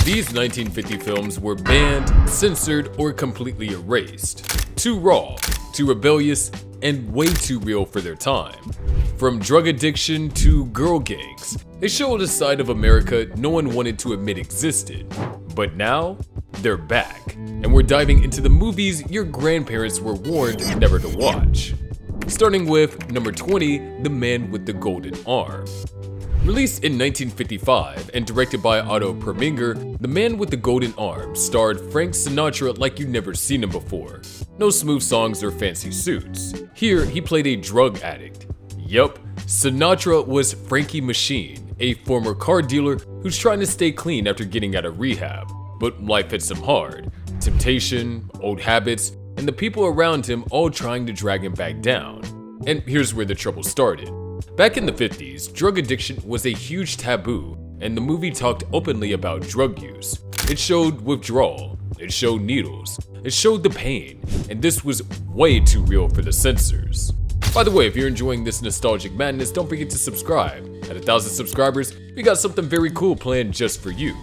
These 1950 films were banned, censored, or completely erased. Too raw, too rebellious, and way too real for their time. From drug addiction to girl gangs, they showed a side of America no one wanted to admit existed. But now, they're back, and we're diving into the movies your grandparents were warned never to watch. Starting with number 20, The Man with the Golden Arm. Released in 1955 and directed by Otto Preminger, The Man with the Golden Arm starred Frank Sinatra like you'd never seen him before. No smooth songs or fancy suits. Here, he played a drug addict. Yup, Sinatra was Frankie Machine, a former car dealer who's trying to stay clean after getting out of rehab. But life hits him hard. Temptation, old habits, and the people around him all trying to drag him back down. And here's where the trouble started. Back in the 50s, drug addiction was a huge taboo, and the movie talked openly about drug use. It showed withdrawal, it showed needles, it showed the pain, and this was way too real for the censors. By the way, if you're enjoying this nostalgic madness, don't forget to subscribe. At 1,000 subscribers, we got something very cool planned just for you.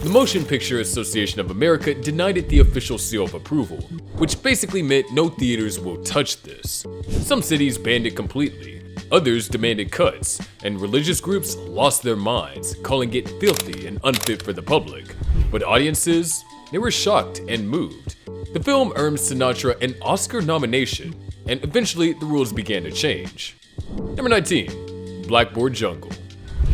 The Motion Picture Association of America denied it the official seal of approval, which basically meant no theaters will touch this. Some cities banned it completely. Others demanded cuts, and religious groups lost their minds, calling it filthy and unfit for the public. But audiences, they were shocked and moved. The film earned Sinatra an Oscar nomination, and eventually the rules began to change. Number 19, Blackboard Jungle.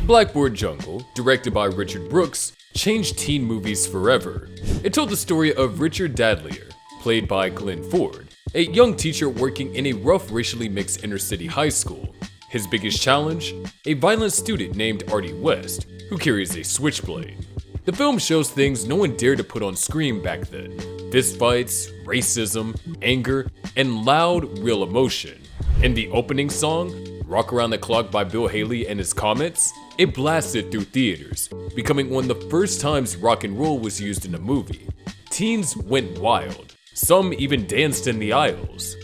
Blackboard Jungle, directed by Richard Brooks, changed teen movies forever. It told the story of Richard Dadlier, played by Glenn Ford, a young teacher working in a rough racially mixed inner-city high school. His biggest challenge? A violent student named Artie West, who carries a switchblade. The film shows things no one dared to put on screen back then. Fistfights, racism, anger, and loud, real emotion. In the opening song, Rock Around the Clock by Bill Haley and His Comets, it blasted through theaters, becoming one of the first times rock and roll was used in a movie. Teens went wild. Some even danced in the aisles.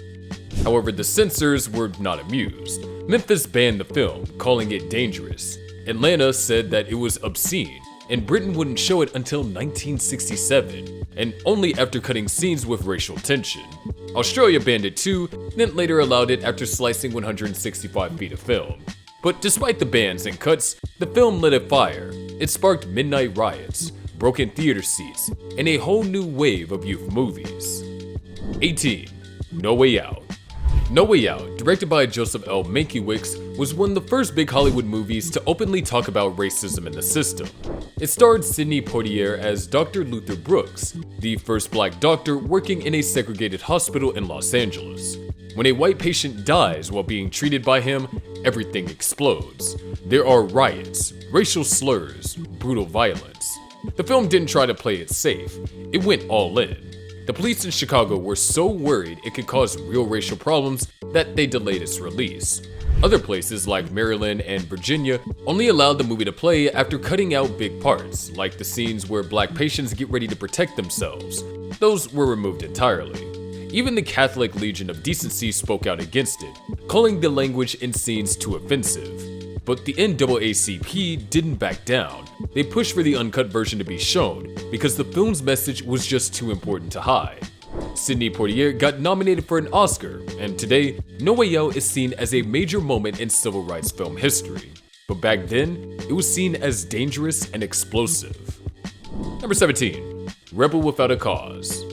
However, the censors were not amused. Memphis banned the film, calling it dangerous. Atlanta said that it was obscene, and Britain wouldn't show it until 1967, and only after cutting scenes with racial tension. Australia banned it too, then later allowed it after slicing 165 feet of film. But despite the bans and cuts, the film lit a fire. It sparked midnight riots, broken theater seats, and a whole new wave of youth movies. 18. No Way Out. No Way Out, directed by Joseph L. Mankiewicz, was one of the first big Hollywood movies to openly talk about racism in the system. It starred Sidney Poitier as Dr. Luther Brooks, the first black doctor working in a segregated hospital in Los Angeles. When a white patient dies while being treated by him, everything explodes. There are riots, racial slurs, brutal violence. The film didn't try to play it safe, it went all in. The police in Chicago were so worried it could cause real racial problems that they delayed its release. Other places like Maryland and Virginia only allowed the movie to play after cutting out big parts, like the scenes where black patients get ready to protect themselves. Those were removed entirely. Even the Catholic Legion of Decency spoke out against it, calling the language in scenes too offensive. But the NAACP didn't back down. They pushed for the uncut version to be shown because the film's message was just too important to hide. Sidney Poitier got nominated for an Oscar, and today, No Way Out is seen as a major moment in civil rights film history. But back then, it was seen as dangerous and explosive. Number 17. Rebel Without a Cause.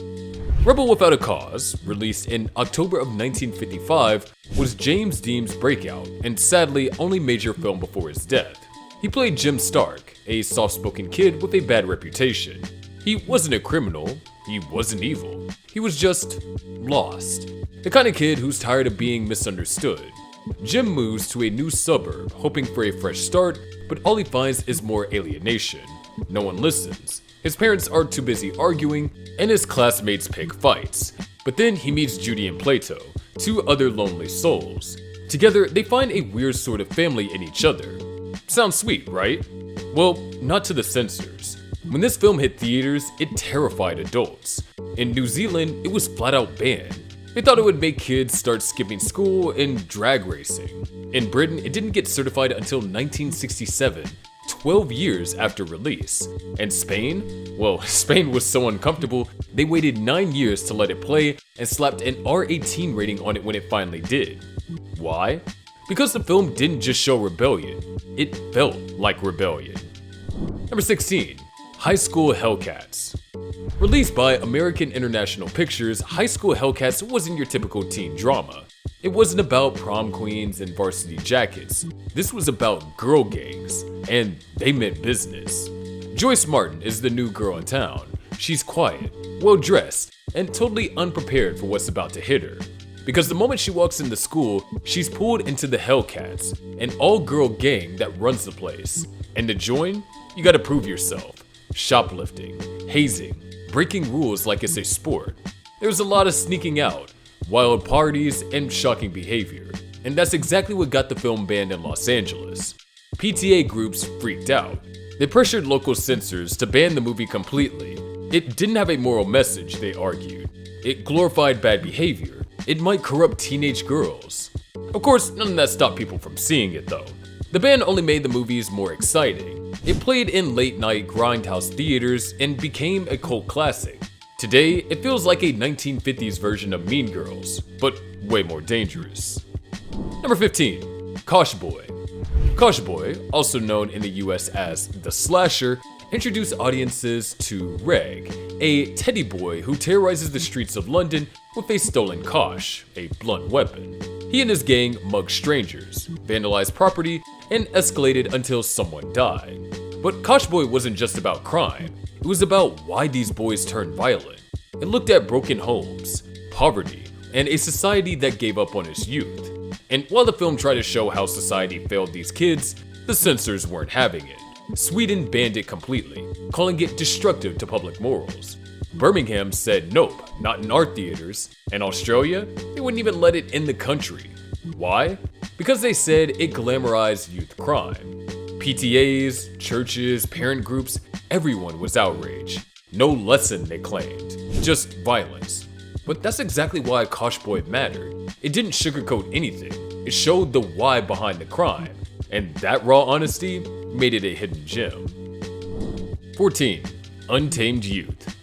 Rebel Without a Cause, released in October of 1955, was James Dean's breakout and sadly only major film before his death. He played Jim Stark, a soft-spoken kid with a bad reputation. He wasn't a criminal, he wasn't evil, he was just lost. The kind of kid who's tired of being misunderstood. Jim moves to a new suburb, hoping for a fresh start, but all he finds is more alienation. No one listens. His parents are too busy arguing, and his classmates pick fights. But then he meets Judy and Plato, two other lonely souls. Together, they find a weird sort of family in each other. Sounds sweet, right? Well, not to the censors. When this film hit theaters, it terrified adults. In New Zealand, it was flat out banned. They thought it would make kids start skipping school and drag racing. In Britain, it didn't get certified until 1967, 12 years after release. And Spain? Well, Spain was so uncomfortable, they waited 9 years to let it play and slapped an R18 rating on it when it finally did. Why? Because the film didn't just show rebellion, it felt like rebellion. Number 16. High School Hellcats. Released by American International Pictures, High School Hellcats wasn't your typical teen drama. It wasn't about prom queens and varsity jackets. This was about girl gangs, and they meant business. Joyce Martin is the new girl in town. She's quiet, well-dressed, and totally unprepared for what's about to hit her. Because the moment she walks into school, she's pulled into the Hellcats, an all-girl gang that runs the place. And to join, you gotta prove yourself. Shoplifting, hazing, breaking rules like it's a sport. There's a lot of sneaking out, wild parties, and shocking behavior. And that's exactly what got the film banned in Los Angeles. PTA groups freaked out. They pressured local censors to ban the movie completely. It didn't have a moral message, they argued. It glorified bad behavior. It might corrupt teenage girls. Of course, none of that stopped people from seeing it though. The ban only made the movies more exciting. It played in late-night grindhouse theaters and became a cult classic. Today, it feels like a 1950s version of Mean Girls, but way more dangerous. Number 15. Kosh Boy. Kosh Boy, also known in the US as The Slasher, introduced audiences to Reg, a teddy boy who terrorizes the streets of London with a stolen kosh, a blunt weapon. He and his gang mugged strangers, vandalized property, and escalated until someone died. But Kosh Boy wasn't just about crime, it was about why these boys turned violent. It looked at broken homes, poverty, and a society that gave up on its youth. And while the film tried to show how society failed these kids, the censors weren't having it. Sweden banned it completely, calling it destructive to public morals. Birmingham said nope, not in our theaters, and Australia, they wouldn't even let it in the country. Why? Because they said it glamorized youth crime. PTAs, churches, parent groups, everyone was outraged. No lesson, they claimed, just violence. But that's exactly why Kosh Boy mattered. It didn't sugarcoat anything, it showed the why behind the crime, and that raw honesty made it a hidden gem. 14. Untamed Youth.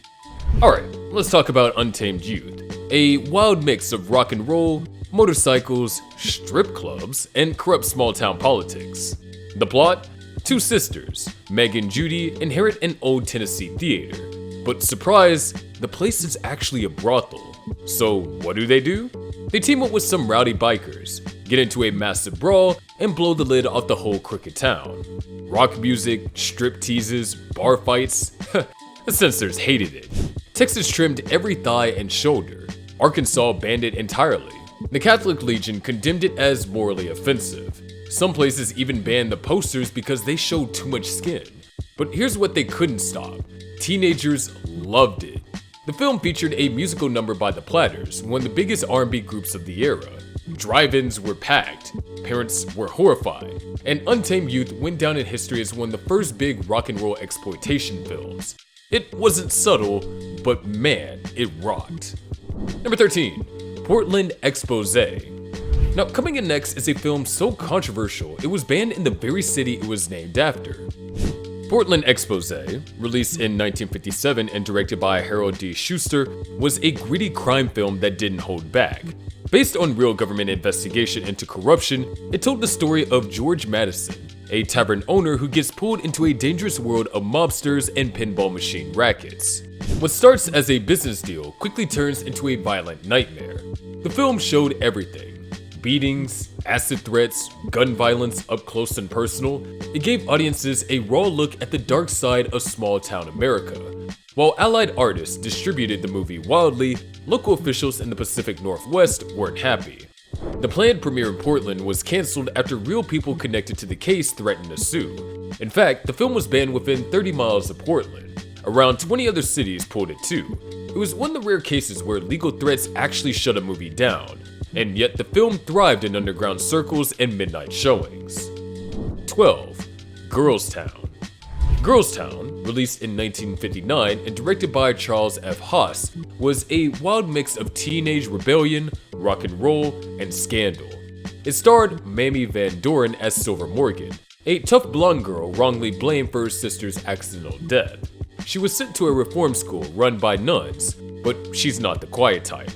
Alright, let's talk about Untamed Youth. A wild mix of rock and roll, motorcycles, strip clubs, and corrupt small-town politics. The plot? Two sisters, Meg and Judy, inherit an old Tennessee theater. But surprise, the place is actually a brothel. So what do? They team up with some rowdy bikers, get into a massive brawl, and blow the lid off the whole crooked town. Rock music, strip teases, bar fights. The censors hated it. Texas trimmed every thigh and shoulder. Arkansas banned it entirely. The Catholic Legion condemned it as morally offensive. Some places even banned the posters because they showed too much skin. But here's what they couldn't stop. Teenagers loved it. The film featured a musical number by the Platters, one of the biggest R&B groups of the era. Drive-ins were packed, parents were horrified, and Untamed Youth went down in history as one of the first big rock and roll exploitation films. It wasn't subtle, but man, it rocked. Number 13. Portland Expose. Now, coming in next is a film so controversial, it was banned in the very city it was named after. Portland Expose, released in 1957 and directed by Harold D. Schuster, was a gritty crime film that didn't hold back. Based on real government investigation into corruption, it told the story of George Madison, a tavern owner who gets pulled into a dangerous world of mobsters and pinball machine rackets. What starts as a business deal quickly turns into a violent nightmare. The film showed everything. Beatings, acid threats, gun violence up close and personal. It gave audiences a raw look at the dark side of small-town America. While Allied artists distributed the movie wildly, local officials in the Pacific Northwest weren't happy. The planned premiere in Portland was canceled after real people connected to the case threatened to sue. In fact, the film was banned within 30 miles of Portland. Around 20 other cities pulled it too. It was one of the rare cases where legal threats actually shut a movie down. And yet the film thrived in underground circles and midnight showings. 12. Girls Town. Girls Town, released in 1959 and directed by Charles F. Haas, was a wild mix of teenage rebellion, rock and roll, and scandal. It starred Mamie Van Doren as Silver Morgan, a tough blonde girl wrongly blamed for her sister's accidental death. She was sent to a reform school run by nuns, but she's not the quiet type.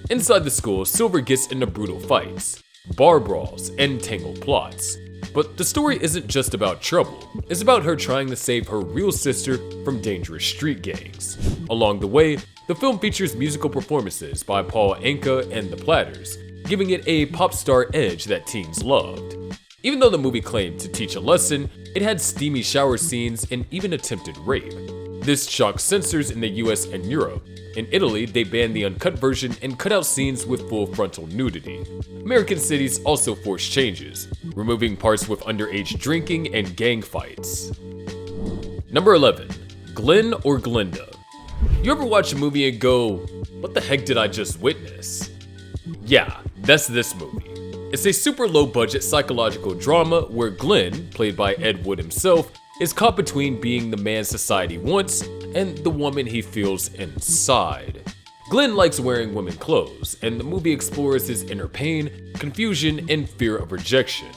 Inside the school, Silver gets into brutal fights, bar brawls, and tangled plots. But the story isn't just about trouble, it's about her trying to save her real sister from dangerous street gangs. Along the way, the film features musical performances by Paul Anka and the Platters, giving it a pop star edge that teens loved. Even though the movie claimed to teach a lesson, it had steamy shower scenes and even attempted rape. This shocked censors in the US and Europe. In Italy, they banned the uncut version and cut out scenes with full frontal nudity. American cities also forced changes, removing parts with underage drinking and gang fights. Number 11. Glenn or Glenda. You ever watch a movie and go, what the heck did I just witness? Yeah, that's this movie. It's a super low budget psychological drama where Glenn, played by Ed Wood himself, is caught between being the man society wants and the woman he feels inside. Glenn likes wearing women's clothes, and the movie explores his inner pain, confusion, and fear of rejection.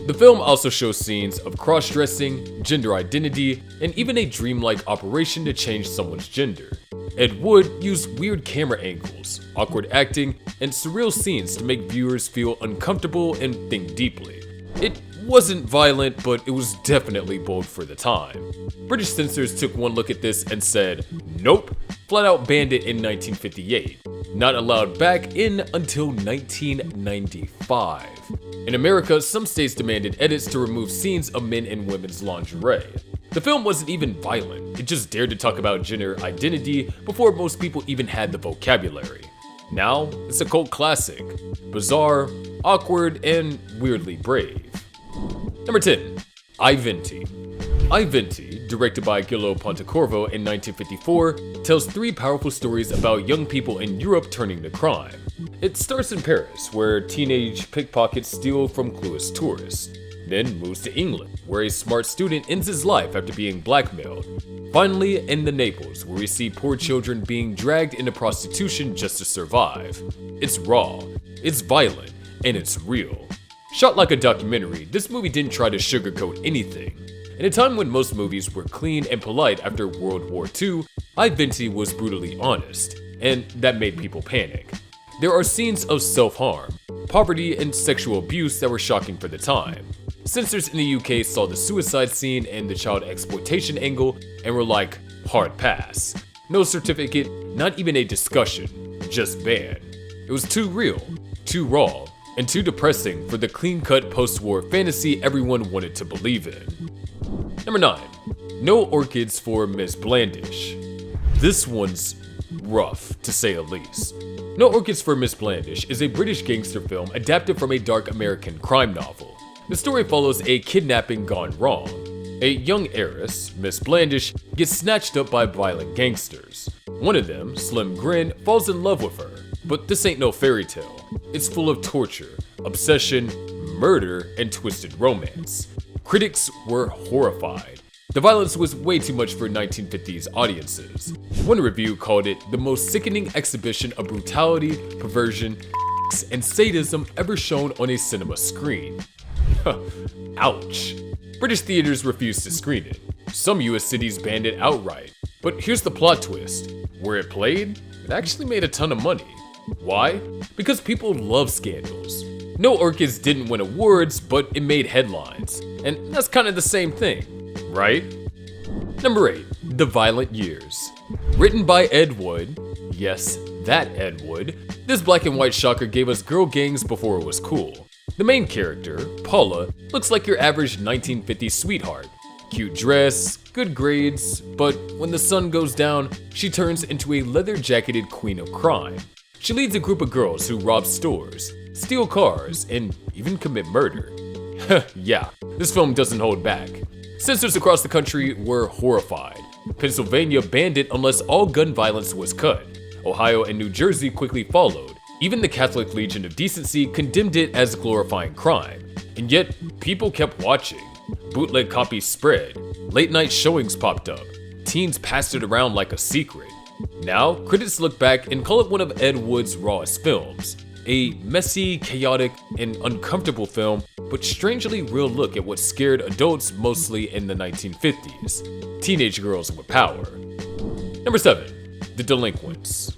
The film also shows scenes of cross-dressing, gender identity, and even a dreamlike operation to change someone's gender. Ed Wood used weird camera angles, awkward acting, and surreal scenes to make viewers feel uncomfortable and think deeply. It wasn't violent, but it was definitely bold for the time. British censors took one look at this and said, nope, flat out banned it in 1958. Not allowed back in until 1995. In America, some states demanded edits to remove scenes of men and women's lingerie. The film wasn't even violent, it just dared to talk about gender identity before most people even had the vocabulary. Now, it's a cult classic, bizarre, awkward, and weirdly brave. Number 10. I Venti. I Venti, directed by Gillo Pontecorvo in 1954, tells three powerful stories about young people in Europe turning to crime. It starts in Paris, where teenage pickpockets steal from clueless tourists, then moves to England, where a smart student ends his life after being blackmailed. Finally, in the Naples, where we see poor children being dragged into prostitution just to survive. It's raw, it's violent, and it's real. Shot like a documentary, this movie didn't try to sugarcoat anything. In a time when most movies were clean and polite after World War II, I Venti was brutally honest, and that made people panic. There are scenes of self-harm, poverty, and sexual abuse that were shocking for the time. Censors in the UK saw the suicide scene and the child exploitation angle and were like, hard pass. No certificate, not even a discussion, just banned. It was too real, too raw, and too depressing for the clean-cut post-war fantasy everyone wanted to believe in. Number 9. No Orchids for Miss Blandish. This one's rough, to say the least. No Orchids for Miss Blandish is a British gangster film adapted from a dark American crime novel. The story follows a kidnapping gone wrong. A young heiress, Miss Blandish, gets snatched up by violent gangsters. One of them, Slim Grin, falls in love with her. But this ain't no fairy tale. It's full of torture, obsession, murder, and twisted romance. Critics were horrified. The violence was way too much for 1950s audiences. One review called it the most sickening exhibition of brutality, perversion, and sadism ever shown on a cinema screen. Ouch. British theaters refused to screen it. Some US cities banned it outright. But here's the plot twist. Where it played, it actually made a ton of money. Why? Because people love scandals. No Orchids didn't win awards, but it made headlines. And that's kind of the same thing, right? Number 8. The Violent Years. Written by Ed Wood, yes, that Ed Wood, this black and white shocker gave us girl gangs before it was cool. The main character, Paula, looks like your average 1950s sweetheart. Cute dress, good grades, but when the sun goes down, she turns into a leather-jacketed queen of crime. She leads a group of girls who rob stores, steal cars, and even commit murder. Yeah, this film doesn't hold back. Censors across the country were horrified. Pennsylvania banned it unless all gun violence was cut. Ohio and New Jersey quickly followed. Even the Catholic Legion of Decency condemned it as glorifying crime. And yet, people kept watching. Bootleg copies spread. Late-night showings popped up. Teens passed it around like a secret. Now, critics look back and call it one of Ed Wood's rawest films. A messy, chaotic, and uncomfortable film but strangely real look at what scared adults mostly in the 1950s. Teenage girls with power. Number 7. The Delinquents.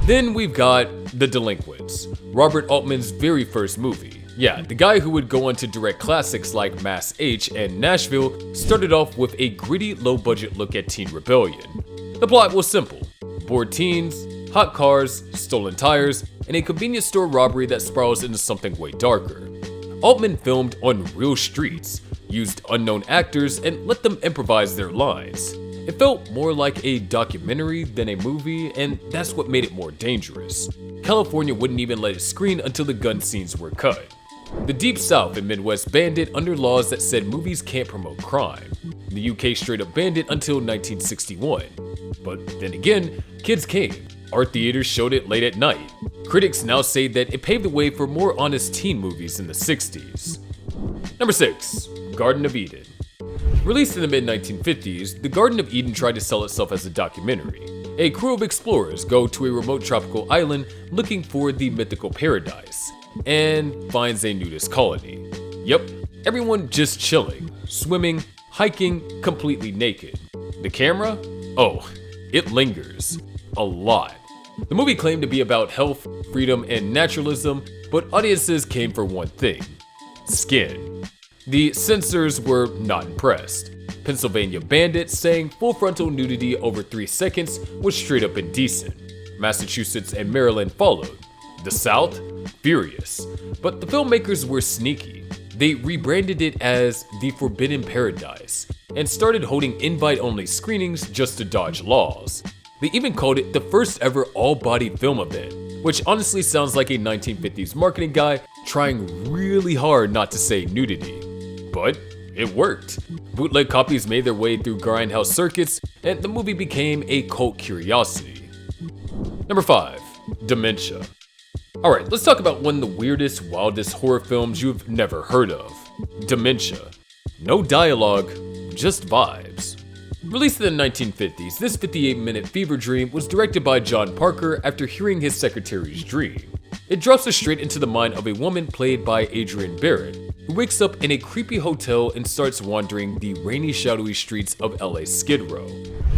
Then we've got The Delinquents, Robert Altman's very first movie. Yeah, the guy who would go on to direct classics like Mass H and Nashville started off with a gritty, low-budget look at teen rebellion. The plot was simple: bored teens, hot cars, stolen tires, and a convenience store robbery that spirals into something way darker. Altman filmed on real streets, used unknown actors, and let them improvise their lines. It felt more like a documentary than a movie, and that's what made it more dangerous. California wouldn't even let it screen until the gun scenes were cut. The Deep South and Midwest banned it under laws that said movies can't promote crime. The UK straight up banned it until 1961. But then again, kids came. Art theaters showed it late at night. Critics now say that it paved the way for more honest teen movies in the 60s. Number 6. Garden of Eden. Released in the mid-1950s, The Garden of Eden tried to sell itself as a documentary. A crew of explorers go to a remote tropical island looking for the mythical paradise, and finds a nudist colony. Yep, everyone just chilling, swimming, hiking, completely naked. The camera? Oh, it lingers. A lot. The movie claimed to be about health, freedom, and naturalism, but audiences came for one thing: skin. The censors were not impressed. Pennsylvania banned it, saying full frontal nudity over 3 seconds was straight up indecent. Massachusetts and Maryland followed. The South? Furious. But the filmmakers were sneaky. They rebranded it as The Forbidden Paradise and started holding invite-only screenings just to dodge laws. They even called it the first ever all-body film event, which honestly sounds like a 1950s marketing guy trying really hard not to say nudity. But it worked. Bootleg copies made their way through grindhouse circuits, and the movie became a cult curiosity. Number 5. Dementia. Alright, let's talk about one of the weirdest, wildest horror films you've never heard of. Dementia. No dialogue, just vibes. Released in the 1950s, this 58-minute fever dream was directed by John Parker after hearing his secretary's dream. It drops us straight into the mind of a woman played by Adrienne Barrett, who wakes up in a creepy hotel and starts wandering the rainy, shadowy streets of LA's Skid Row.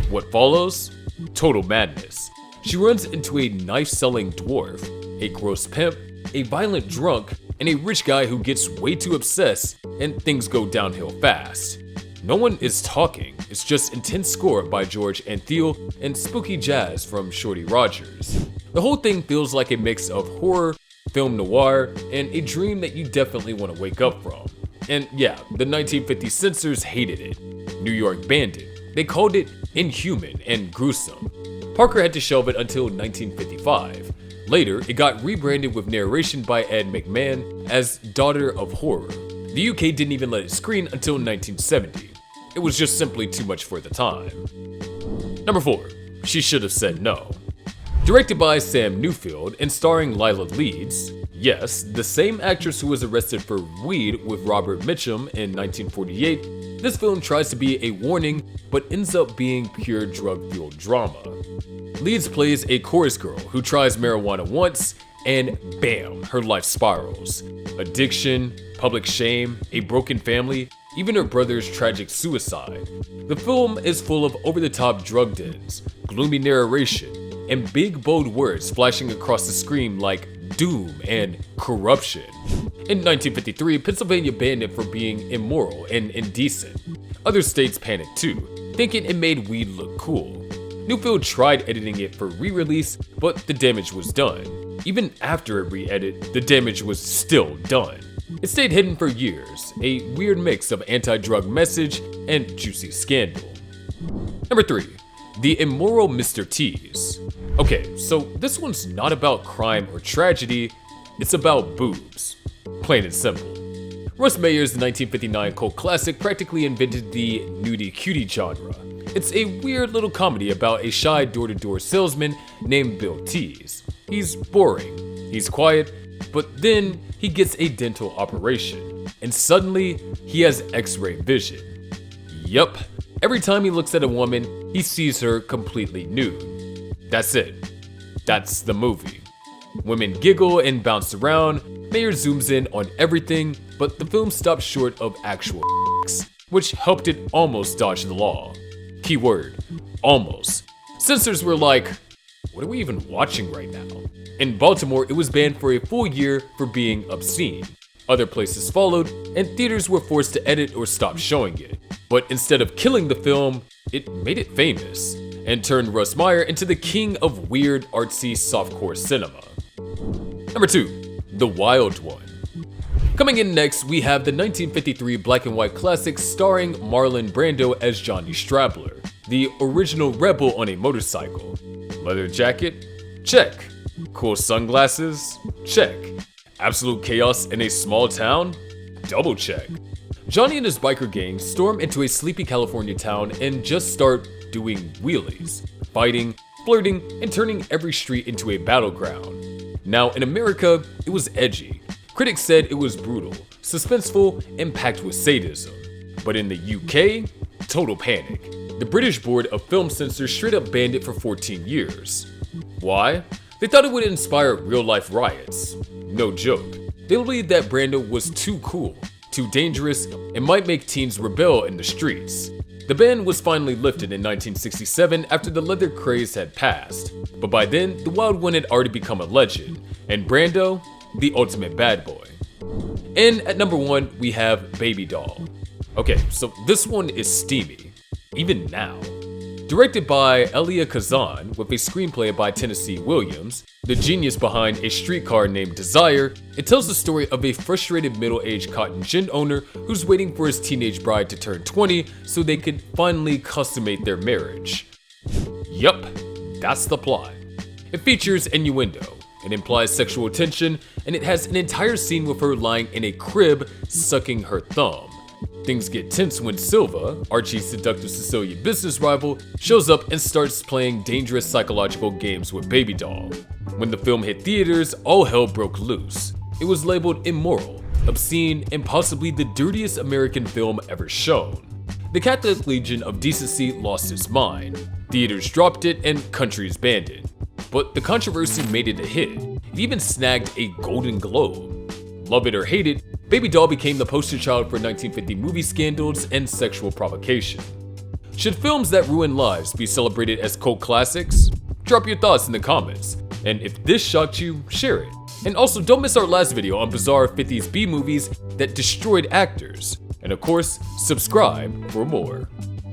What follows? Total madness. She runs into a knife-selling dwarf, a gross pimp, a violent drunk, and a rich guy who gets way too obsessed, and things go downhill fast. No one is talking, it's just intense score by George Antheil and spooky jazz from Shorty Rogers. The whole thing feels like a mix of horror, film noir, and a dream that you definitely want to wake up from. And yeah, the 1950 censors hated it. New York banned it. They called it inhuman and gruesome. Parker had to shelve it until 1955. Later, it got rebranded with narration by Ed McMahon as Daughter of Horror. The UK didn't even let it screen until 1970. It was just simply too much for the time. Number 4. She Should Have Said No. Directed by Sam Newfield and starring Lila Leeds, yes, the same actress who was arrested for weed with Robert Mitchum in 1948, this film tries to be a warning but ends up being pure drug-fueled drama. Leeds plays a chorus girl who tries marijuana once, and bam, her life spirals. Addiction, public shame, a broken family, even her brother's tragic suicide. The film is full of over-the-top drug dens, gloomy narration, and big bold words flashing across the screen like doom and corruption. In 1953, Pennsylvania banned it for being immoral and indecent. Other states panicked too, thinking it made weed look cool. Newfield tried editing it for re-release, but the damage was done. Even after it re-edited, the damage was still done. It stayed hidden for years, a weird mix of anti-drug message and juicy scandal. Number 3. The Immoral Mr. T's. Okay, so this one's not about crime or tragedy, it's about boobs. Plain and simple. Russ Meyer's 1959 cult classic practically invented the nudie cutie genre. It's a weird little comedy about a shy door-to-door salesman named Bill Tease. He's boring, he's quiet, but then he gets a dental operation, and suddenly he has X-ray vision. Yup, every time he looks at a woman, he sees her completely nude. That's it. That's the movie. Women giggle and bounce around, Mayer zooms in on everything, but the film stops short of actual which helped it almost dodge the law. Keyword, almost. Censors were like, what are we even watching right now? In Baltimore, it was banned for a full year for being obscene. Other places followed, and theaters were forced to edit or stop showing it. But instead of killing the film, it made it famous, and turned Russ Meyer into the king of weird, artsy, softcore cinema. Number 2, The Wild One. Coming in next, we have the 1953 black and white classic starring Marlon Brando as Johnny Strabler, the original rebel on a motorcycle. Leather jacket? Check. Cool sunglasses? Check. Absolute chaos in a small town? Double check. Johnny and his biker gang storm into a sleepy California town and just start doing wheelies, fighting, flirting, and turning every street into a battleground. Now, in America, it was edgy. Critics said it was brutal, suspenseful, and packed with sadism. But in the UK, total panic. The British Board of Film Censors straight up banned it for 14 years. Why? They thought it would inspire real-life riots. No joke. They believed that Brando was too cool, too dangerous, and might make teens rebel in the streets. The ban was finally lifted in 1967 after the leather craze had passed, but by then, the Wild One had already become a legend, and Brando, the ultimate bad boy. And at number 1, we have Baby Doll. Okay, so this one is steamy, even now. Directed by Elia Kazan with a screenplay by Tennessee Williams, the genius behind A Streetcar Named Desire, it tells the story of a frustrated middle-aged cotton gin owner who's waiting for his teenage bride to turn 20 so they could finally consummate their marriage. Yup, that's the plot. It features innuendo, it implies sexual tension, and it has an entire scene with her lying in a crib sucking her thumb. Things get tense when Silva, Archie's seductive Sicilian business rival, shows up and starts playing dangerous psychological games with Baby Doll. When the film hit theaters, all hell broke loose. It was labeled immoral, obscene, and possibly the dirtiest American film ever shown. The Catholic Legion of Decency lost its mind. Theaters dropped it and countries banned it. But the controversy made it a hit. It even snagged a Golden Globe. Love it or hate it, Baby Doll became the poster child for 1950 movie scandals and sexual provocation. Should films that ruin lives be celebrated as cult classics? Drop your thoughts in the comments. And if this shocked you, share it. And also don't miss our last video on bizarre 50s B movies that destroyed actors. And of course, subscribe for more.